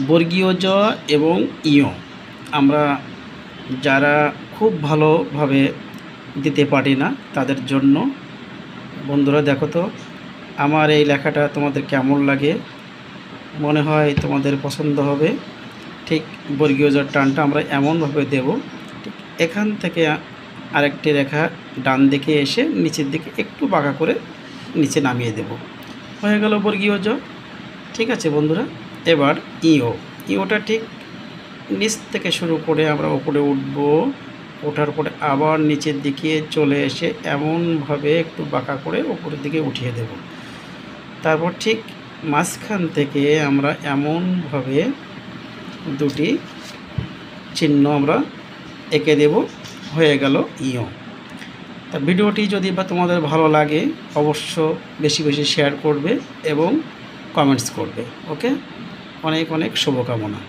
বর্গীয় জ এবং ইয় আমরা যারা খুব ভালোভাবে দিতে পারি না তাদের জন্য। বন্ধুরা দেখো তো আমার এই লেখাটা তোমাদের কেমন লাগে, মনে হয় তোমাদের পছন্দ হবে। ঠিক বর্গীয় জর টানটা আমরা এমনভাবে দেব, ঠিক এখান থেকে আরেকটি রেখা ডান দিকে এসে নিচের দিকে একটু বাঁকা করে নিচে নামিয়ে দেব। হয়ে গেল বর্গীয় জ। ঠিক আছে বন্ধুরা, এবার ইওটা ঠিক নিচ থেকে শুরু করে আমরা উপরে উঠব, ওঠার পরে আবার নিচের দিকে চলে এসে এমনভাবে একটু বাঁকা করে উপরের দিকে উঠিয়ে দেব। তারপর ঠিক মাঝখান থেকে আমরা এমনভাবে দুটি চিহ্ন আমরা এঁকে দেব। হয়ে গেল ইয়। তা ভিডিওটি যদি বা তোমাদের ভালো লাগে অবশ্য বেশি বেশি শেয়ার করবে এবং কমেন্টস করবে। ওকে, অনেক অনেক শুভকামনা।